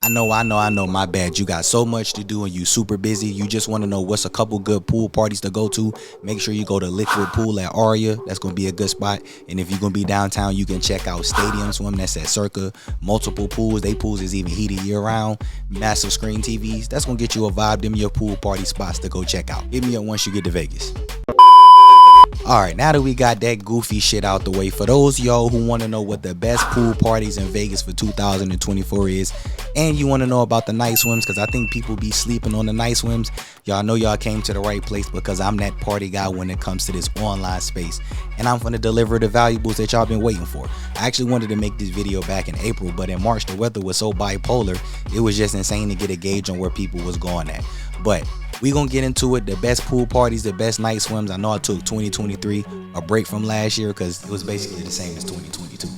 I know, my bad. You got so much to do and you super busy. You just want to know what's a couple good pool parties to go to. Make sure you go to Liquid Pool at Aria. That's going to be a good spot. And if you're going to be downtown, you can check out Stadium Swim. That's at Circa. Multiple pools. They pools is even heated year round. Massive screen TVs. That's going to get you a vibe. Them your pool party spots to go check out. Hit me up once you get to Vegas. Alright, now that we got that goofy shit out the way, for those y'all who want to know what the best pool parties in Vegas for 2024 is, and you want to know about the night swims, because I think people be sleeping on the night swims, y'all know y'all came to the right place, because I'm that party guy when it comes to this online space, and I'm gonna deliver the valuables that y'all been waiting for. I actually wanted to make this video back in April, but in March the weather was so bipolar, it was just insane to get a gauge on where people was going at. But we gonna get into it. The best pool parties, the best night swims. I know I took 2023 a break from last year because it was basically the same as 2022.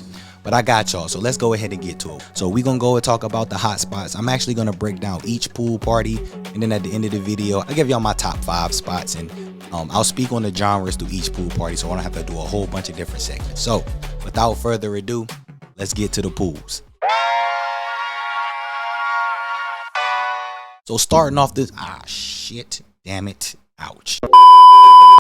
But I got y'all, so let's go ahead and get to it. So we gonna go and talk about the hot spots. I'm actually gonna break down each pool party, and then at the end of the video, I'll give y'all my top 5 spots, and I'll speak on the genres through each pool party, so I don't have to do a whole bunch of different segments. So without further ado, let's get to the pools. So starting off this, shit, damn it, ouch.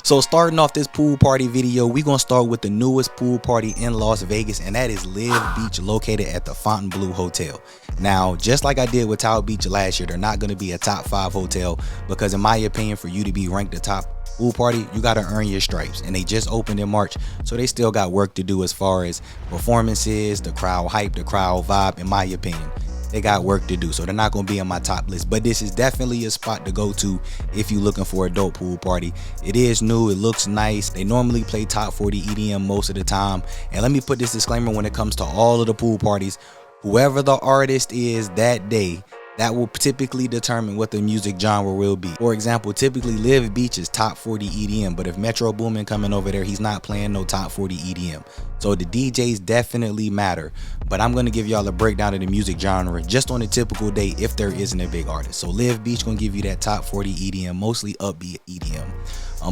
So starting off this pool party video, we gonna start with the newest pool party in Las Vegas, and that is LIV Beach, located at the Fontainebleau Hotel. Now, just like I did with Tower Beach last year, they're not gonna be a top 5 hotel, because in my opinion, for you to be ranked the top pool party, you gotta earn your stripes, and they just opened in March, so they still got work to do as far as performances, the crowd hype, the crowd vibe. In my opinion, they got work to do, so they're not going to be on my top list, but this is definitely a spot to go to if you're looking for a dope pool party. It is new, it looks nice. They normally play top 40 EDM most of the time, and let me put this disclaimer: when it comes to all of the pool parties, whoever the artist is that day, that will typically determine what the music genre will be. For example, typically LIV Beach is top 40 EDM, but if Metro Boomin coming over there, he's not playing no top 40 EDM. So the DJs definitely matter, but I'm gonna give y'all a breakdown of the music genre just on a typical day if there isn't a big artist. So LIV Beach gonna give you that top 40 EDM, mostly upbeat EDM.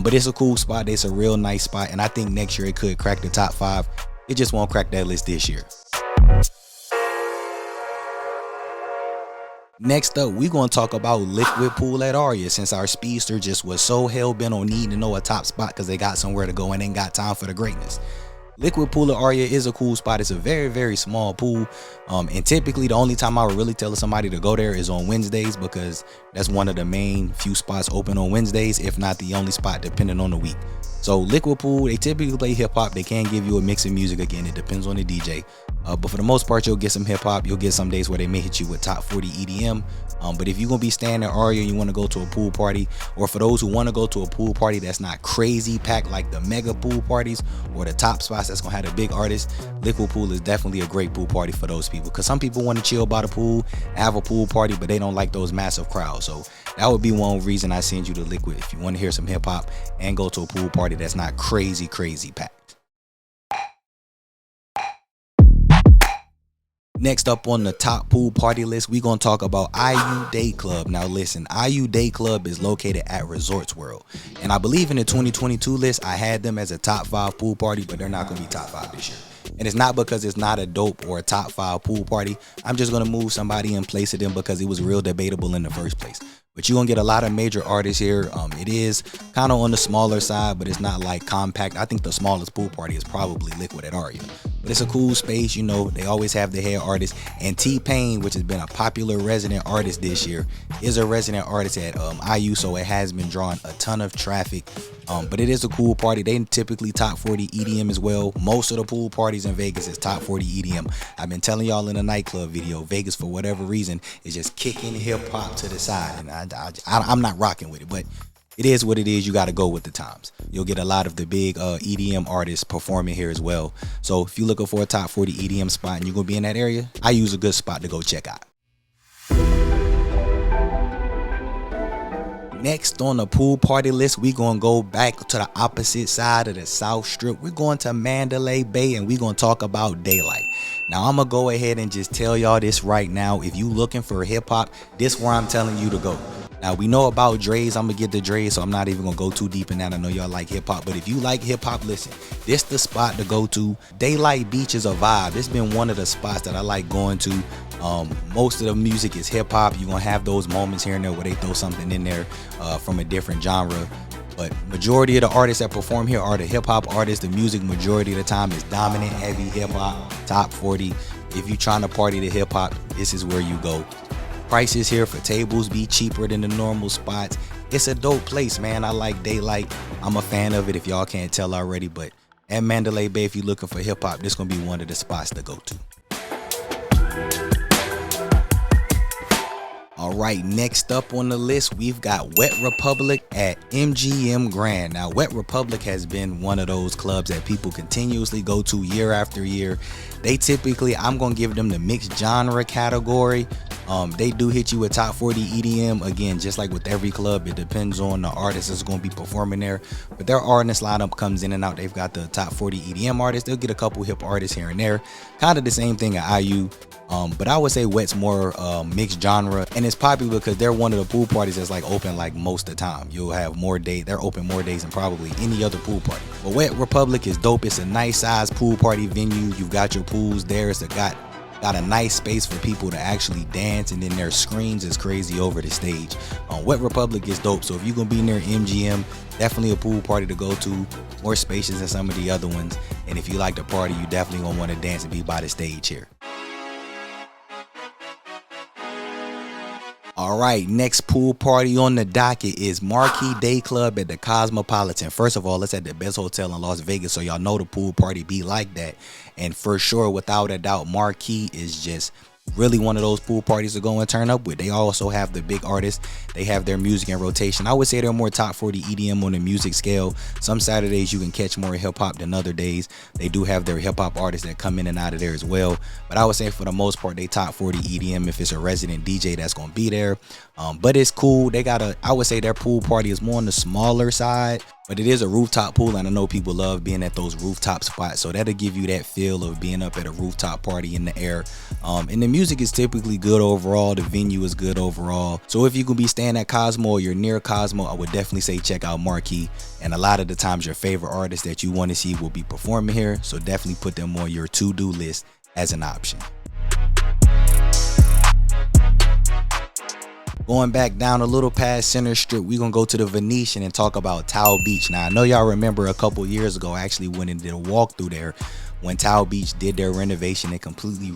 But it's a cool spot, it's a real nice spot, and I think next year it could crack the top 5. It just won't crack that list this year. Next up, we're going to talk about Liquid Pool at Aria, since our speedster just was so hell-bent on needing to know a top spot because they got somewhere to go and ain't got time for the greatness. Liquid Pool at Aria is a cool spot. It's a very, very small pool, and typically the only time I would really tell somebody to go there is on Wednesdays, because that's one of the main few spots open on Wednesdays, if not the only spot, depending on the week. So Liquid Pool, they typically play hip-hop. They can give you a mix of music. Again, it depends on the DJ, but for the most part, you'll get some hip-hop. You'll get some days where they may hit you with top 40 EDM. But if you're gonna be staying at Aria and you want to go to a pool party, or for those who want to go to a pool party that's not crazy packed like the mega pool parties or the top spots that's gonna have the big artists, Liquid Pool is definitely a great pool party for those people, because some people want to chill by the pool, have a pool party, but they don't like those massive crowds. So that would be one reason I send you to Liquid, if you want to hear some hip-hop and go to a pool party that's not crazy packed. Next up on the top pool party list, we're going to talk about IU Day Club. Now listen, IU Day Club is located at Resorts World, and I believe in the 2022 list I had them as a top 5 pool party, but they're not going to be top 5 this year. And it's not because it's not a dope or a top 5 pool party. I'm just going to move somebody in place of them because it was real debatable in the first place. But you're gonna get a lot of major artists here. It is kind of on the smaller side, but it's not like compact. I think the smallest pool party is probably Liquid at Aria. But it's a cool space, you know, they always have the head artist. And T-Pain, which has been a popular resident artist this year, is a resident artist at IU, so it has been drawing a ton of traffic. But it is a cool party. They typically top 40 EDM as well. Most of the pool parties in Vegas is top 40 EDM. I've been telling y'all in a nightclub video, Vegas for whatever reason is just kicking hip hop to the side, and I'm not rocking with it, but it is what it is. You got to go with the times. You'll get a lot of the big EDM artists performing here as well. So if you're looking for a top 40 EDM spot and you're gonna be in that area, I use a good spot to go check out. Next on the pool party list, we're going to go back to the opposite side of the South Strip. We're going to Mandalay Bay, and we're going to talk about Daylight. Now, I'm going to go ahead and just tell y'all this right now. If you looking for hip hop, this is where I'm telling you to go. Now we know about Drais. I'm gonna get the Drais, so I'm not even gonna go too deep in that. I know y'all like hip hop, but if you like hip hop, listen, this the spot to go to. LIV Beach is a vibe. It's been one of the spots that I like going to. Most of the music is hip hop. You're gonna have those moments here and there where they throw something in there from a different genre. But majority of the artists that perform here are the hip hop artists. The music majority of the time is dominant, heavy hip hop, top 40. If you're trying to party to hip hop, this is where you go. Prices here for tables be cheaper than the normal spots. It's a dope place, man. I like Daylight. I'm a fan of it if y'all can't tell already. But at Mandalay Bay, if you're looking for hip hop, this gonna be one of the spots to go to. All right, next up on the list, we've got Wet Republic at MGM Grand. Now, Wet Republic has been one of those clubs that people continuously go to year after year. They typically, I'm going to give them the mixed genre category. They do hit you with top 40 EDM. Again, just like with every club, it depends on the artist that's going to be performing there. But their artist lineup comes in and out. They've got the top 40 EDM artists. They'll get a couple hip artists here and there. Kind of the same thing at IU. But I would say Wet's more mixed genre, and it's popular because they're one of the pool parties that's like open like most of the time. You'll have more days. They're open more days than probably any other pool party. But Wet Republic is dope. It's a nice size pool party venue. You've got your pools there. It's got a nice space for people to actually dance, and then their screens is crazy over the stage. Wet Republic is dope. So if you're gonna be near MGM, definitely a pool party to go to. More spacious than some of the other ones. And if you like to party, you definitely gonna want to dance and be by the stage here. All right, next pool party on the docket is Marquee Day Club at the Cosmopolitan. First of all, it's at the best hotel in Las Vegas, so y'all know the pool party be like that. And for sure, without a doubt, Marquee is just really one of those pool parties to go and turn up with. They also have the big artists. They have their music in rotation. I would say they're more top 40 EDM on the music scale. Some Saturdays you can catch more hip hop than other days. They do have their hip hop artists that come in and out of there as well. But I would say for the most part, they top 40 EDM if it's a resident DJ that's going to be there. But it's cool. I would say their pool party is more on the smaller side, but it is a rooftop pool, and I know people love being at those rooftop spots, so that'll give you that feel of being up at a rooftop party in the air. And the music is typically good overall. The venue is good overall. So if you can be staying at Cosmo or you're near Cosmo, I would definitely say check out Marquee. And a lot of the times your favorite artists that you want to see will be performing here, so definitely put them on your to-do list as an option. Going back down a little past Center Strip, we're going to go to the Venetian and talk about Tao Beach. Now, I know y'all remember a couple years ago, I actually went and did a walkthrough there when Tao Beach did their renovation and completely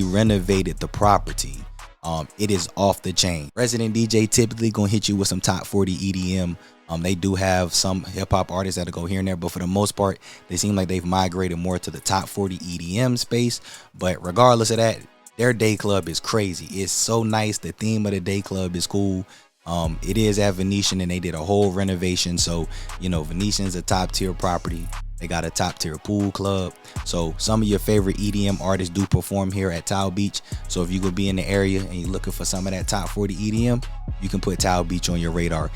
renovated the property. It is off the chain. Resident DJ typically going to hit you with some top 40 EDM. They do have some hip hop artists that'll go here and there, but for the most part, they seem like they've migrated more to the top 40 EDM space. But regardless of that, their day club is crazy. It's so nice. The theme of the day club is cool. It is at Venetian, and they did a whole renovation. So, you know, Venetian's a top tier property. They got a top tier pool club. So some of your favorite EDM artists do perform here at Tao Beach. So if you could be in the area and you're looking for some of that top 40 EDM, you can put Tao Beach on your radar.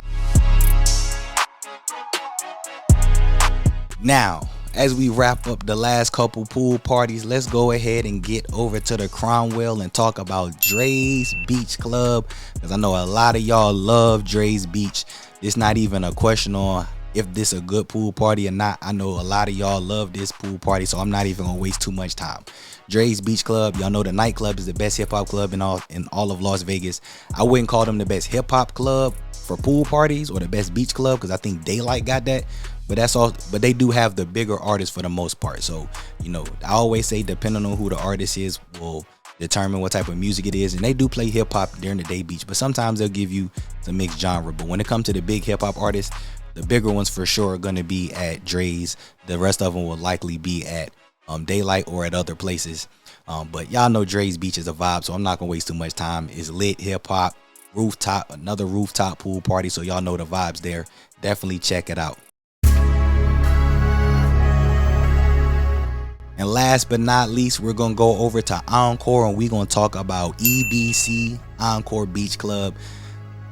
Now, as we wrap up the last couple pool parties, let's go ahead and get over to the Cromwell and talk about Drais Beach Club, because I know a lot of y'all love Drais Beach. It's not even a question on if this a good pool party or not. I know a lot of y'all love this pool party, so I'm not even gonna waste too much time. Drais Beach Club, y'all know the nightclub is the best hip hop club in all of Las Vegas. I wouldn't call them the best hip hop club for pool parties or the best beach club, because I think Daylight got that. But that's all. But they do have the bigger artists for the most part. So, you know, I always say depending on who the artist is will determine what type of music it is. And they do play hip hop during the day beach, but sometimes they'll give you some mixed genre. But when it comes to the big hip hop artists, the bigger ones for sure are going to be at Drais. The rest of them will likely be at Daylight or at other places. But y'all know Drais Beach is a vibe, so I'm not gonna waste too much time. It's lit hip hop, rooftop, another rooftop pool party. So y'all know the vibes there. Definitely check it out. And last but not least, we're going to go over to Encore, and we're going to talk about EBC, Encore Beach Club.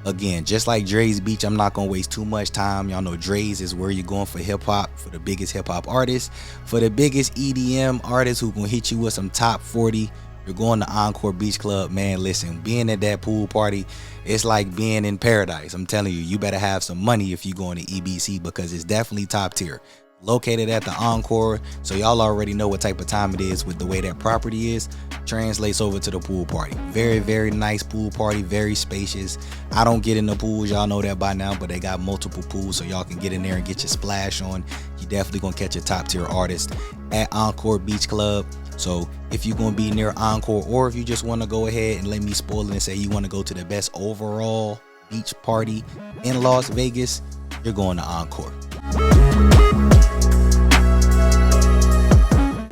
Again, just like Drais Beach, I'm not going to waste too much time. Y'all know Drais is where you're going for hip hop, for the biggest hip hop artists, for the biggest EDM artists who going to hit you with some top 40. you're going to Encore Beach Club, man. Listen, being at that pool party, it's like being in paradise. I'm telling you, you better have some money if you're going to EBC, because it's definitely top tier. Located at the Encore, so y'all already know what type of time it is with the way that property is. Translates over to the pool party. Very, very nice pool party, very spacious. I don't get in the pools, y'all know that by now, but they got multiple pools, so y'all can get in there and get your splash on. You definitely gonna catch a top tier artist at Encore Beach Club. So if you're gonna be near Encore, or if you just want to go ahead and let me spoil it and say you want to go to the best overall beach party in Las Vegas, you're going to Encore.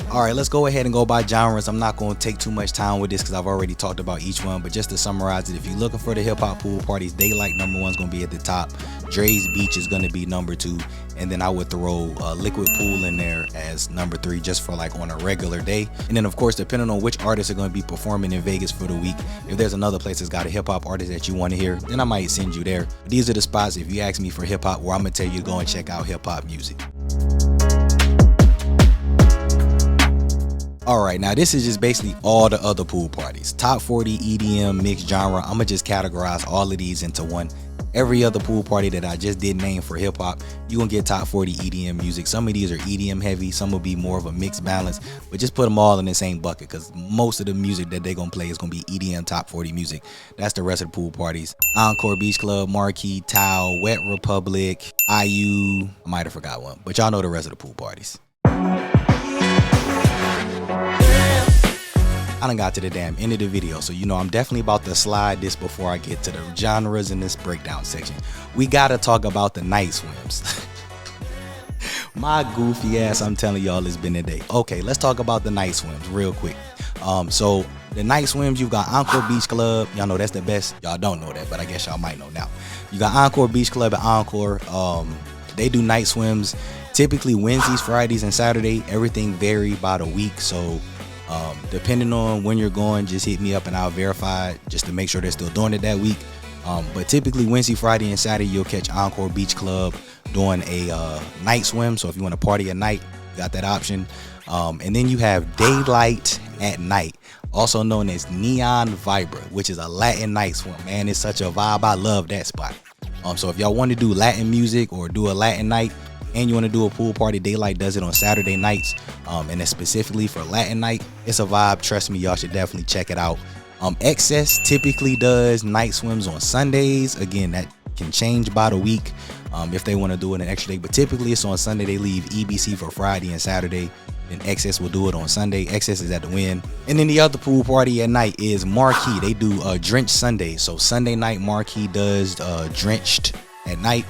All right, let's go ahead and go by genres. I'm not going to take too much time with this because I've already talked about each one, but just to summarize it, if you're looking for the hip hop pool parties, Daylight number 1 is going to be at the top. Drais Beach is going to be number 2, and then I would throw Liquid Pool in there as number 3, just for like on a regular day. And then of course, depending on which artists are going to be performing in Vegas for the week, if there's another place that's got a hip hop artist that you want to hear, then I might send you there. But these are the spots, if you ask me for hip hop, where I'm going to tell you to go and check out hip hop music. All right, now this is just basically all the other pool parties. Top 40 EDM mixed genre. I'm gonna just categorize all of these into one. Every other pool party that I just did name for hip hop, you're gonna get top 40 EDM music. Some of these are EDM heavy, some will be more of a mixed balance, but just put them all in the same bucket, because most of the music that they're gonna play is gonna be EDM top 40 music. That's the rest of the pool parties. Encore Beach Club, Marquee, Tao, Wet Republic, IU, I might have forgot one, but y'all know the rest of the pool parties. I done got to the damn end of the video, so you know I'm definitely about to slide this before I get to the genres in this breakdown section. We gotta talk about the night swims. My goofy ass, I'm telling y'all, it's been a day. Okay, let's talk about the night swims real quick. So the night swims, you've got Encore Beach Club. Y'all know that's the best. Y'all don't know that, but I guess y'all might know now. You got Encore Beach Club at Encore. They do night swims typically Wednesdays, Fridays, and Saturday. Everything vary by the week, so depending on when you're going, just hit me up and I'll verify it just to make sure they're still doing it that week. But typically Wednesday, Friday, and Saturday, you'll catch Encore Beach Club doing a night swim. So if you want to party at night, you got that option. And then you have Daylight at Night, also known as Neon Vibra, which is a Latin night swim. Man, it's such a vibe. I love that spot. So if y'all want to do Latin music or do a Latin night, and you want to do a pool party, Daylight does it on Saturday nights, and it's specifically for Latin night. It's a vibe. Trust me, y'all should definitely check it out. Excess typically does night swims on Sundays. Again, that can change by the week if they want to do it an extra day, but typically it's on Sunday. They leave EBC for Friday and Saturday, then Excess will do it on Sunday. Excess is at the Win. And then the other pool party at night is Marquee. They do Drenched Sunday. So Sunday night, Marquee does Drenched at night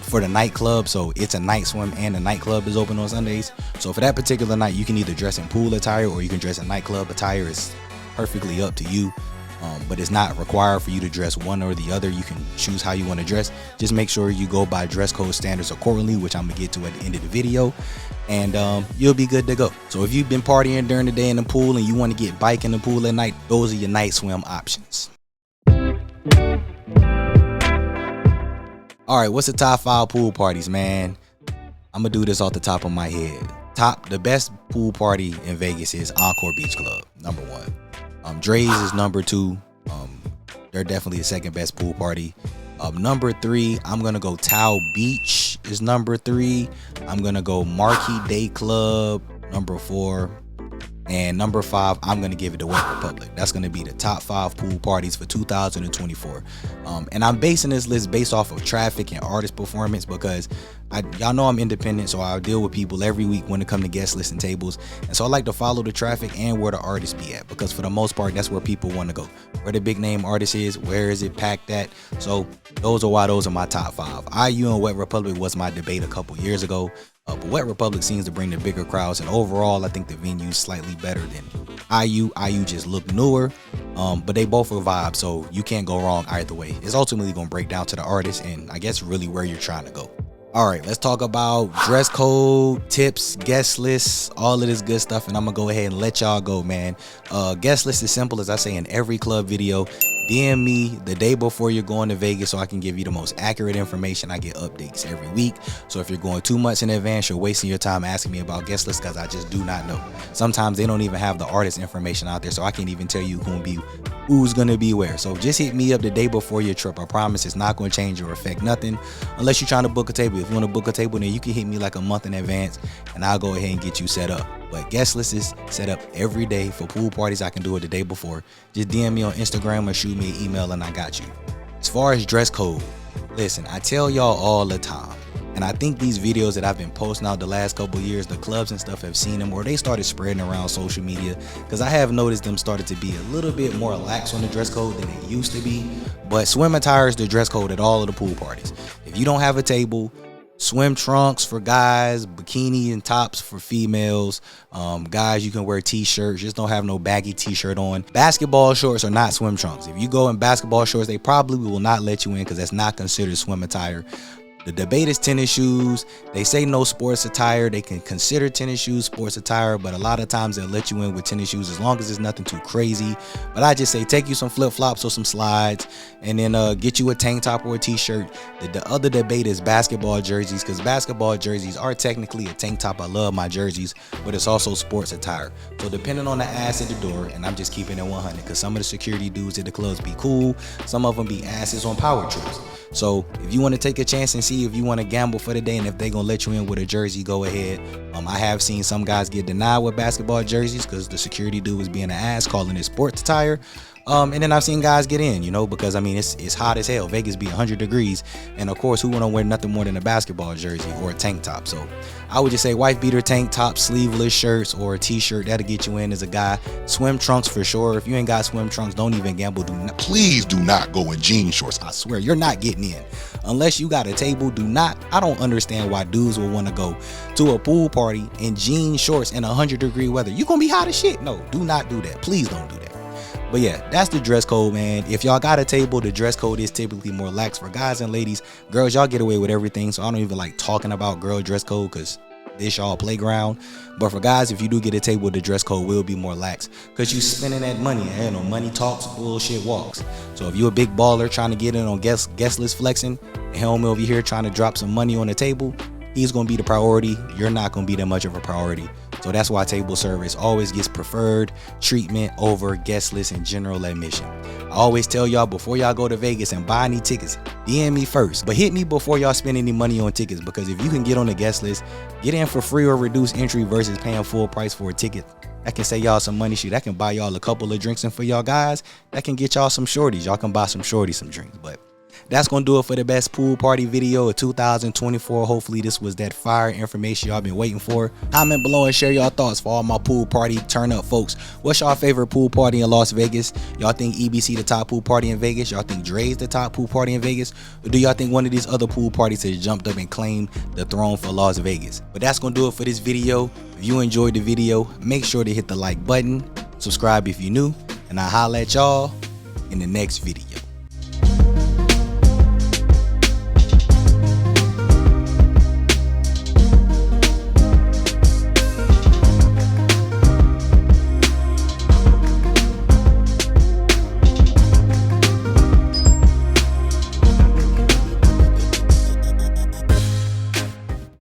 for the nightclub. So it's a night swim and the nightclub is open on Sundays. So for that particular night, you can either dress in pool attire or you can dress in nightclub attire. It's perfectly up to you, but it's not required for you to dress one or the other. You can choose how you want to dress. Just make sure you go by dress code standards accordingly, which I'm gonna get to at the end of the video, and you'll be good to go. So if you've been partying during the day in the pool and you want to get bike in the pool at night, those are your night swim options. All right, what's the top 5 pool parties, man? I'm gonna do this off the top of my head. The best pool party in Vegas is Encore Beach Club, number 1. Drais is number 2. They're definitely the second best pool party. Number 3, I'm gonna go Tao Beach is number 3. I'm gonna go Marquee Day Club, number 4. And number 5, I'm going to give it to Wet Republic. That's going to be the top 5 pool parties for 2024. And I'm basing this list based off of traffic and artist performance, because y'all know I'm independent, so I deal with people every week when it comes to guest list and tables. And so I like to follow the traffic and where the artists be at, because for the most part, that's where people want to go. Where the big name artist is, where is it packed at? So those are why those are my top 5. IU and Wet Republic was my debate a couple years ago. But Wet Republic seems to bring the bigger crowds, and overall I think the venue's slightly better than IU. IU just look newer, but they both are vibes, so you can't go wrong either way. It's ultimately going to break down to the artist and I guess really where you're trying to go. All right, let's talk about dress code, tips, guest lists, all of this good stuff, and I'm gonna go ahead and let y'all go, man. Guest list is simple, as I say in every club video. DM me the day before you're going to Vegas so I can give you the most accurate information. I get updates every week. So if you're going 2 months in advance, you're wasting your time asking me about guest lists because I just do not know. Sometimes they don't even have the artist information out there, so I can't even tell you who's gonna be where. So just hit me up the day before your trip. I promise it's not gonna change or affect nothing unless you're trying to book a table. If you want to book a table, then you can hit me like a month in advance and I'll go ahead and get you set up. But guest list is set up every day for pool parties. I can do it the day before. Just DM me on Instagram or shoot me an email and I got you. As far as dress code, listen, I tell y'all all the time, and I think these videos that I've been posting out the last couple years, the clubs and stuff have seen them, or they started spreading around social media, because I have noticed them started to be a little bit more lax on the dress code than it used to be. But swim attire is the dress code at all of the pool parties. If you don't have a table, swim trunks for guys, bikini and tops for females. Guys, you can wear t-shirts, just don't have no baggy t-shirt on. Basketball shorts are not swim trunks. If you go in basketball shorts, they probably will not let you in because that's not considered swim attire. The debate is tennis shoes. They say no sports attire. They can consider tennis shoes sports attire, but a lot of times they'll let you in with tennis shoes as long as it's nothing too crazy. But I just say take you some flip-flops or some slides and then get you a tank top or a t-shirt. The other debate is basketball jerseys, because basketball jerseys are technically a tank top. I love my jerseys, but it's also sports attire. So depending on the ass at the door, and I'm just keeping it 100 because some of the security dudes at the clubs be cool. Some of them be asses on power trips. So if you want to take a chance and see if you want to gamble for the day and if they're going to let you in with a jersey, go ahead. I have seen some guys get denied with basketball jerseys because the security dude was being an ass, calling it sports attire. And then I've seen guys get in, because I mean, it's hot as hell. Vegas be 100 degrees. And of course, who want to wear nothing more than a basketball jersey or a tank top? So I would just say wife beater, tank top, sleeveless shirts, or a t-shirt. That'll get you in as a guy. Swim trunks for sure. If you ain't got swim trunks, don't even gamble. Please do not go in jean shorts. I swear, you're not getting in. Unless you got a table, do not. I don't understand why dudes will want to go to a pool party in jean shorts in 100-degree weather. You're going to be hot as shit. No, do not do that. Please don't do that. But yeah, that's the dress code, man. If y'all got a table, the dress code is typically more lax for guys and ladies. Girls, y'all get away with everything, so I don't even like talking about girl dress code because this y'all playground. But for guys, if you do get a table, the dress code will be more lax because you spending that money. Money talks, bullshit walks. So if you a big baller trying to get in on guest list flexing, and homie over here trying to drop some money on the table, he's going to be the priority. You're not going to be that much of a priority. So that's why table service always gets preferred treatment over guest list and general admission. I always tell y'all before y'all go to Vegas and buy any tickets, DM me first. But hit me before y'all spend any money on tickets, because if you can get on the guest list, get in for free or reduced entry versus paying full price for a ticket. That can save y'all some money. Shit, that can buy y'all a couple of drinks, and for y'all guys, that can get y'all some shorties. Y'all can buy some shorties some drinks. But that's gonna do it for the best pool party video of 2024. Hopefully this was that fire information y'all been waiting for. Comment below and share y'all thoughts for all my pool party turn up folks. What's y'all favorite pool party in Las Vegas? Y'all think EBC the top pool party in Vegas? Y'all think Drais the top pool party in Vegas? Or do y'all think one of these other pool parties has jumped up and claimed the throne for Las Vegas? But that's gonna do it for this video. If you enjoyed the video, make sure to hit the like button, subscribe if you're new, and I'll holla at y'all in the next video.